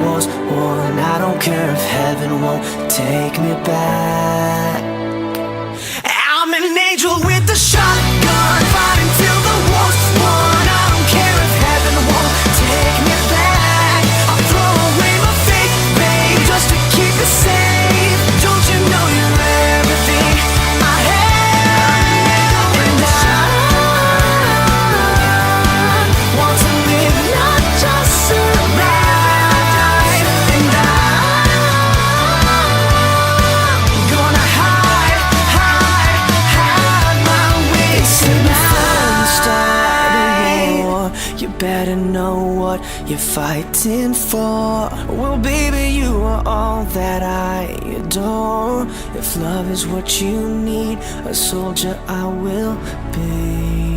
was one. I don't care if heaven won't take me back. I'm an angel with a shotgun, fighting till the war's won. I don't care if heaven won't take me back. I'll throw away my faith, babe, just to keep it safe. Don't you know you're everything I have? And I want to live, not just survive. And I'm gonna hide my way tonight. You better know what you're fighting for. Well, baby, you are all that I adore. If love is what you need, a soldier I will be.